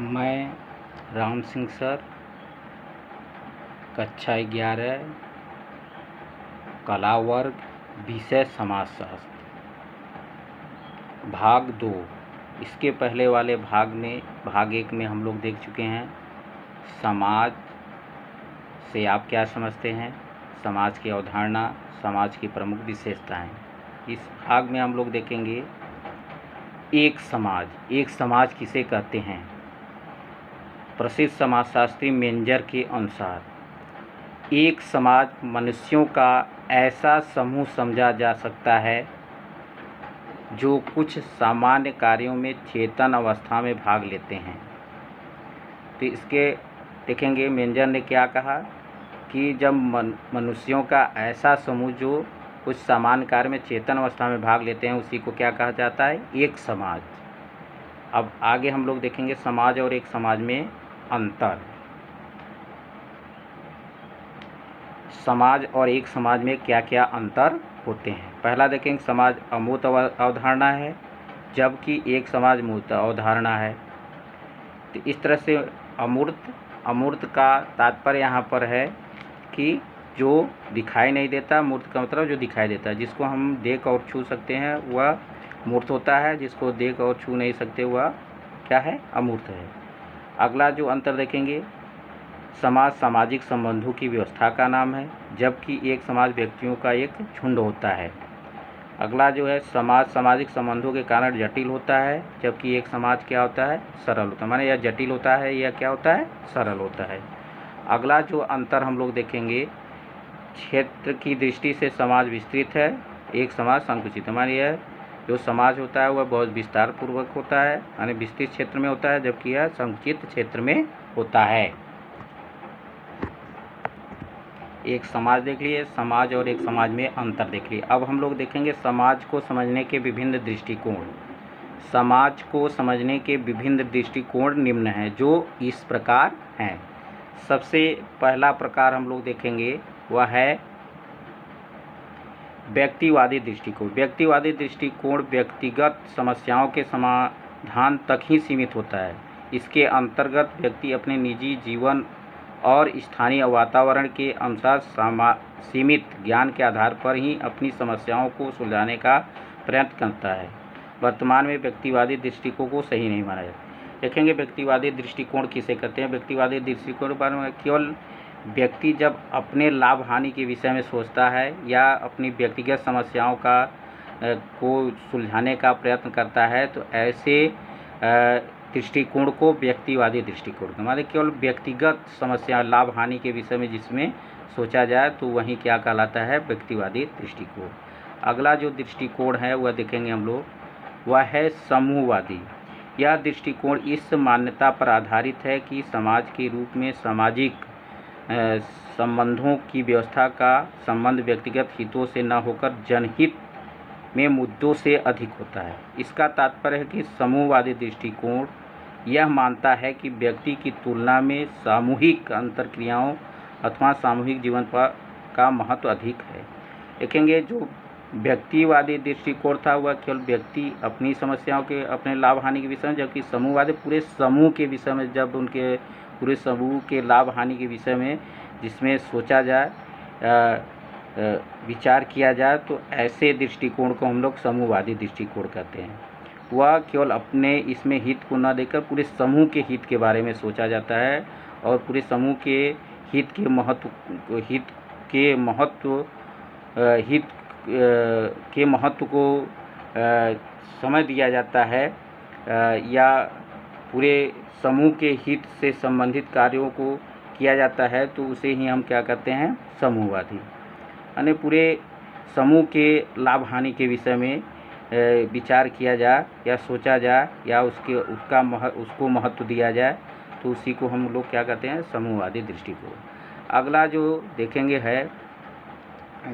मैं राम सिंह सर, कक्षा 11 कला वर्ग, विषय समाजशास्त्र, भाग 2। इसके पहले वाले भाग 1 में हम लोग देख चुके हैं समाज से आप क्या समझते हैं, समाज की अवधारणा, समाज की प्रमुख विशेषताएं। इस भाग में हम लोग देखेंगे एक समाज किसे कहते हैं। प्रसिद्ध समाजशास्त्री मेंजर के अनुसार एक समाज मनुष्यों का ऐसा समूह समझा जा सकता है जो कुछ सामान्य कार्यों में चेतन अवस्था में भाग लेते हैं। तो इसके देखेंगे मेंजर ने क्या कहा कि जब मनुष्यों का ऐसा समूह जो कुछ सामान्य कार्य में चेतन अवस्था में भाग लेते हैं उसी को क्या कहा जाता है, एक समाज। अब आगे हम लोग देखेंगे समाज और एक समाज में अंतर। समाज और एक समाज में क्या क्या अंतर होते हैं। पहला देखेंगे समाज अमूर्त अवधारणा है जबकि एक समाज मूर्त अवधारणा है। तो इस तरह से अमूर्त का तात्पर्य यहाँ पर है कि जो दिखाई नहीं देता, मूर्त का मतलब जो दिखाई देता है, जिसको हम देख और छू सकते हैं वह मूर्त होता है, जिसको देख और छू नहीं सकते वह क्या है, अमूर्त है। अगला जो अंतर देखेंगे, समाज सामाजिक संबंधों की व्यवस्था का नाम है जबकि एक समाज व्यक्तियों का एक झुंड होता है। अगला जो है समाज सामाजिक संबंधों के कारण जटिल होता है जबकि एक समाज क्या होता है, सरल होता है। माने यह जटिल होता है, यह क्या होता है, सरल होता है। अगला जो अंतर हम लोग देखेंगे, क्षेत्र की दृष्टि से समाज विस्तृत है, एक समाज संकुचित है। माने यह जो समाज होता है वह बहुत विस्तार पूर्वक होता है, यानी विस्तृत क्षेत्र में होता है, जबकि यह संकुचित क्षेत्र में होता है। एक समाज देख लिए, समाज और एक समाज में अंतर देख लिए। अब हम लोग देखेंगे समाज को समझने के विभिन्न दृष्टिकोण। समाज को समझने के विभिन्न दृष्टिकोण निम्न हैं जो इस प्रकार हैं। सबसे पहला प्रकार हम लोग देखेंगे वह है व्यक्तिवादी दृष्टिकोण। व्यक्तिवादी दृष्टिकोण व्यक्तिगत समस्याओं के समाधान तक ही सीमित होता है। इसके अंतर्गत व्यक्ति अपने निजी जीवन और स्थानीय वातावरण के अनुसार सीमित ज्ञान के आधार पर ही अपनी समस्याओं को सुलझाने का प्रयत्न करता है। वर्तमान में व्यक्तिवादी दृष्टिकोण को सही नहीं माना जाता। देखेंगे व्यक्तिवादी दृष्टिकोण किसे कहते हैं। व्यक्तिवादी दृष्टिकोण के बारे में केवल व्यक्ति जब अपने लाभ हानि के विषय में सोचता है या अपनी व्यक्तिगत समस्याओं को सुलझाने का प्रयत्न करता है तो ऐसे दृष्टिकोण को व्यक्तिवादी दृष्टिकोण हमारे केवल व्यक्तिगत समस्या लाभ हानि के विषय में जिसमें सोचा जाए तो वही क्या कहलाता है, व्यक्तिवादी दृष्टिकोण। अगला जो दृष्टिकोण है वह देखेंगे हम लोग, वह है समूहवादी। यह दृष्टिकोण इस मान्यता पर आधारित है कि समाज के रूप में सामाजिक संबंधों की व्यवस्था का संबंध व्यक्तिगत हितों से न होकर जनहित में मुद्दों से अधिक होता है। इसका तात्पर्य है कि समूहवादी दृष्टिकोण यह मानता है कि व्यक्ति की तुलना में सामूहिक अंतर्क्रियाओं अथवा सामूहिक जीवन का महत्व अधिक है। देखेंगे जो व्यक्तिवादी दृष्टिकोण था वह केवल व्यक्ति अपनी समस्याओं के अपने लाभ हानि के विषय में, जबकि समूहवादी पूरे समूह के विषय में, जब उनके पूरे समूह के लाभ हानि के विषय में जिसमें सोचा जाए, विचार किया जाए तो ऐसे दृष्टिकोण को हम लोग समूहवादी दृष्टिकोण कहते हैं। वह केवल अपने इसमें हित को न देकर पूरे समूह के हित के बारे में सोचा जाता है और पूरे समूह के हित के महत्व को समझ दिया जाता है या पूरे समूह के हित से संबंधित कार्यों को किया जाता है तो उसे ही हम क्या कहते हैं, समूहवादी। यानी पूरे समूह के लाभ हानि के विषय में विचार किया जाए या सोचा जाए या उसको महत्व दिया जाए तो उसी को हम लोग क्या कहते हैं, समूहवादी दृष्टिकोण। अगला जो देखेंगे है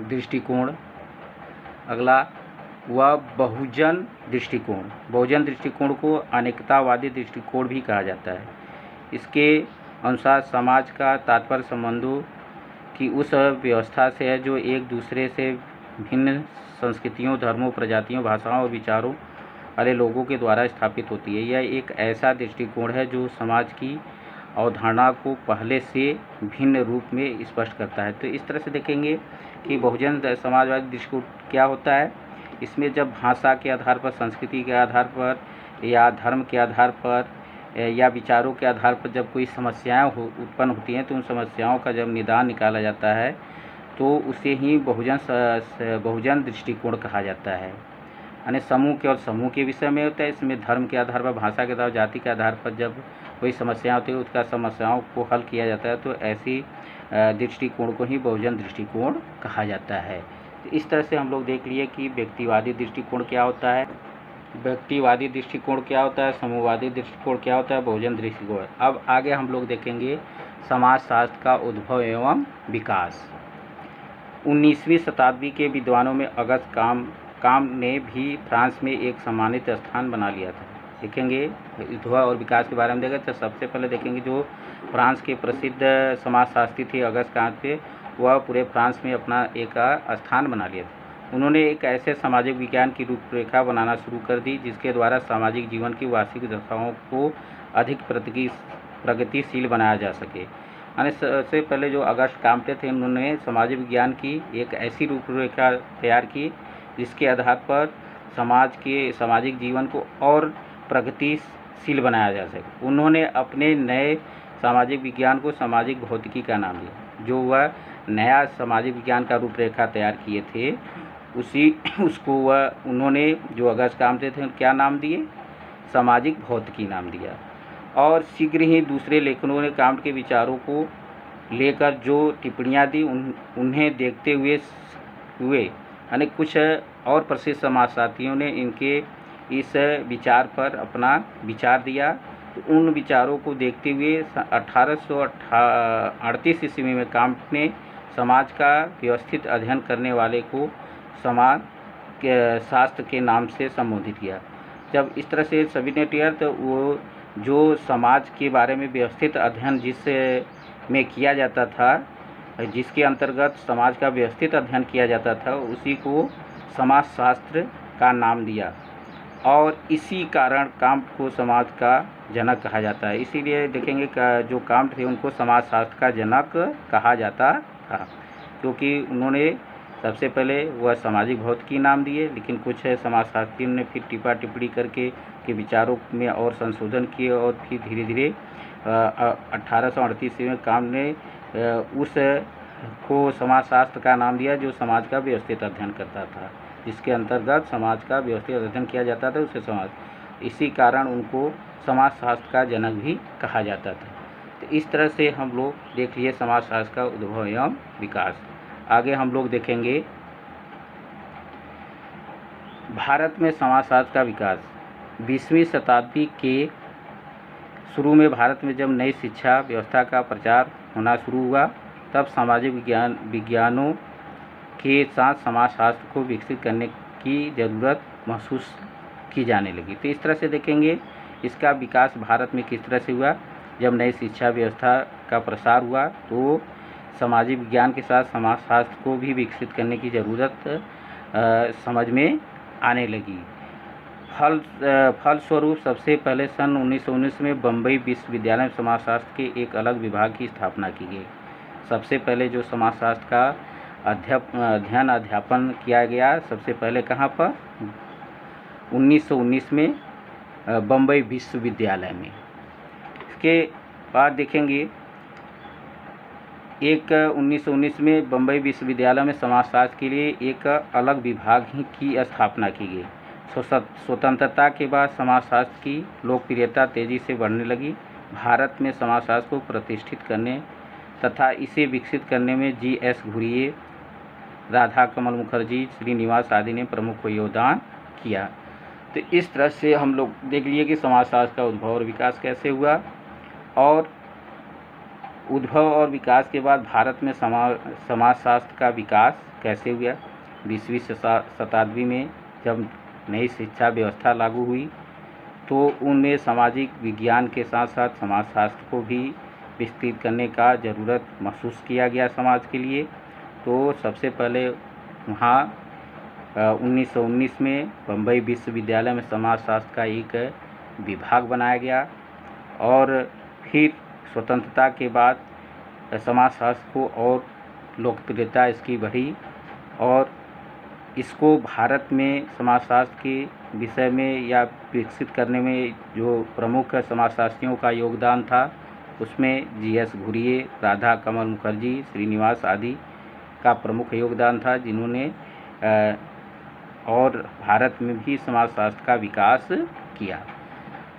दृष्टिकोण, अगला वह बहुजन दृष्टिकोण। बहुजन दृष्टिकोण को अनेकतावादी दृष्टिकोण भी कहा जाता है। इसके अनुसार समाज का तात्पर्य संबंधों की उस व्यवस्था से है जो एक दूसरे से भिन्न संस्कृतियों, धर्मों, प्रजातियों, भाषाओं और विचारों वाले लोगों के द्वारा स्थापित होती है। यह एक ऐसा दृष्टिकोण है जो समाज की अवधारणा को पहले से भिन्न रूप में स्पष्ट करता है। तो इस तरह से देखेंगे कि बहुजन समाजवादी दृष्टिकोण क्या होता है। इसमें जब भाषा के आधार पर, संस्कृति के आधार पर या धर्म के आधार पर या विचारों के आधार पर जब कोई समस्याएं उत्पन्न होती हैं तो उन समस्याओं का जब निदान निकाला जाता है तो उसे ही बहुजन दृष्टिकोण कहा जाता है। यानी समूह केवल समूह के विषय में होता है। इसमें धर्म के आधार पर, भाषा के आधार, जाति के आधार पर जब कोई समस्या होती है उसका समस्याओं को हल किया जाता है तो ऐसी दृष्टिकोण को ही बहुजन दृष्टिकोण कहा जाता है। तो इस तरह से हम लोग देख लिए कि व्यक्तिवादी दृष्टिकोण क्या होता है, व्यक्तिवादी दृष्टिकोण क्या होता है, समूहवादी दृष्टिकोण क्या होता है, बहुजन दृष्टिकोण। अब आगे हम लोग देखेंगे समाजशास्त्र का उद्भव एवं विकास। 19वीं शताब्दी के विद्वानों में अगस्त काम ने भी फ्रांस में एक सम्मानित स्थान बना लिया था। देखेंगे उद्भव और विकास के बारे में देखें तो सबसे पहले देखेंगे जो फ्रांस के प्रसिद्ध समाजशास्त्री थे अगस्त कांते, वह पूरे फ्रांस में अपना एक स्थान बना लिया था। उन्होंने एक ऐसे सामाजिक विज्ञान की रूपरेखा बनाना शुरू कर दी जिसके द्वारा सामाजिक जीवन की वार्षिक दशाओं को अधिक प्रगतिशील बनाया जा सके। यानी सबसे पहले जो अगस्त कांते थे उन्होंने सामाजिक विज्ञान की एक ऐसी रूपरेखा तैयार की जिसके आधार पर सामाजिक जीवन को और प्रगतिशील बनाया जा सके। उन्होंने अपने नए सामाजिक विज्ञान को सामाजिक भौतिकी का नाम दिया। जो वह नया सामाजिक विज्ञान का रूपरेखा तैयार किए थे उसको उन्होंने जो अगस्त कांते थे क्या नाम दिए, सामाजिक भौतिकी नाम दिया। और शीघ्र ही दूसरे लेखकों ने कांट के विचारों को लेकर जो टिप्पणियाँ दी उन्हें देखते हुए यानी कुछ और प्रसिद्ध समाजशास्त्रियों ने इनके इस विचार पर अपना विचार दिया। तो उन विचारों को देखते हुए 1838 ईस्वी में कांट ने समाज का व्यवस्थित अध्ययन करने वाले को समाज के शास्त्र के नाम से संबोधित किया। जब इस तरह से सभी ने किया तो वो जो समाज के बारे में व्यवस्थित अध्ययन में किया जाता था, जिसके अंतर्गत समाज का व्यवस्थित अध्ययन किया जाता था, उसी को समाजशास्त्र का नाम दिया। और इसी कारण कांट को समाज का जनक कहा जाता है। इसीलिए देखेंगे जो कांट थे उनको समाजशास्त्र का जनक कहा जाता था, क्योंकि उन्होंने सबसे पहले वह सामाजिक भौतिकी नाम दिए, लेकिन कुछ समाजशास्त्रियों ने फिर टिप्पा टिप्पणी करके के विचारों में और संशोधन किए और फिर धीरे धीरे 1838 में कांट ने उस को समाजशास्त्र का नाम दिया जो समाज का व्यवस्थित अध्ययन करता था, जिसके अंतर्गत समाज का व्यवस्थित अध्ययन किया जाता था उसे समाज। इसी कारण उनको समाजशास्त्र का जनक भी कहा जाता था। तो इस तरह से हम लोग देख लिए समाजशास्त्र का उद्भव एवं विकास। आगे हम लोग देखेंगे भारत में समाजशास्त्र का विकास। 20वीं शताब्दी के शुरू में भारत में जब नई शिक्षा व्यवस्था का प्रचार होना शुरू हुआ तब सामाजिक विज्ञानों के साथ समाजशास्त्र को विकसित करने की ज़रूरत महसूस की जाने लगी। तो इस तरह से देखेंगे इसका विकास भारत में किस तरह से हुआ। जब नई शिक्षा व्यवस्था का प्रसार हुआ तो सामाजिक विज्ञान के साथ समाजशास्त्र को भी विकसित करने की ज़रूरत समझ में आने लगी। फलस्वरूप सबसे पहले सन 1919 में बम्बई विश्वविद्यालय में समाजशास्त्र के एक अलग विभाग की स्थापना की गई। सबसे पहले जो समाजशास्त्र का अध्यापन किया गया सबसे पहले कहाँ पर, 1919 में बम्बई विश्वविद्यालय में। इसके बाद देखेंगे 1919 में बम्बई विश्वविद्यालय में समाजशास्त्र के लिए एक अलग विभाग की स्थापना की गई। स्वतंत्रता के बाद समाजशास्त्र की लोकप्रियता तेज़ी से बढ़ने लगी। भारत में समाजशास्त्र को प्रतिष्ठित करने तथा इसे विकसित करने में G.S. घुरिये, राधाकमल मुखर्जी, श्रीनिवास आदि ने प्रमुख योगदान किया। तो इस तरह से हम लोग देख लिए कि समाजशास्त्र का उद्भव और विकास कैसे हुआ। और उद्भव और विकास के बाद भारत में समाजशास्त्र का विकास कैसे हुआ। 20वीं शताब्दी में जब नई शिक्षा व्यवस्था लागू हुई तो उनमें सामाजिक विज्ञान के साथ साथ समाजशास्त्र को भी विस्तृत करने का ज़रूरत महसूस किया गया समाज के लिए। तो सबसे पहले वहाँ 1919 में बम्बई विश्वविद्यालय में समाजशास्त्र का एक विभाग बनाया गया और फिर स्वतंत्रता के बाद समाजशास्त्र को और लोकप्रियता इसकी बढ़ी और इसको भारत में समाजशास्त्र के विषय में या विकसित करने में जो प्रमुख समाजशास्त्रियों का योगदान था उसमें जी.एस. घुरिये, राधा कमल मुखर्जी, श्रीनिवास आदि का प्रमुख योगदान था, जिन्होंने और भारत में भी समाजशास्त्र का विकास किया।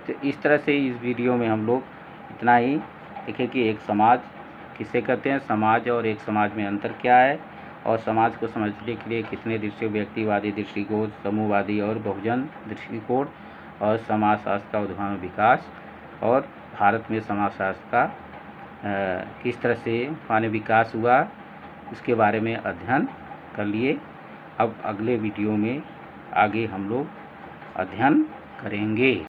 तो इस तरह से इस वीडियो में हम लोग इतना ही देखें कि एक समाज किसे कहते हैं, समाज और एक समाज में अंतर क्या है और समाज को समझने के लिए कितने दृष्टिकोण, व्यक्तिवादी दृष्टिकोण, समूहवादी और बहुजन दृष्टिकोण और समाजशास्त्र का उद्भव विकास और भारत में समाजशास्त्र का किस तरह से माने विकास हुआ उसके बारे में अध्ययन कर लिए। अब अगले वीडियो में आगे हम लोग अध्ययन करेंगे।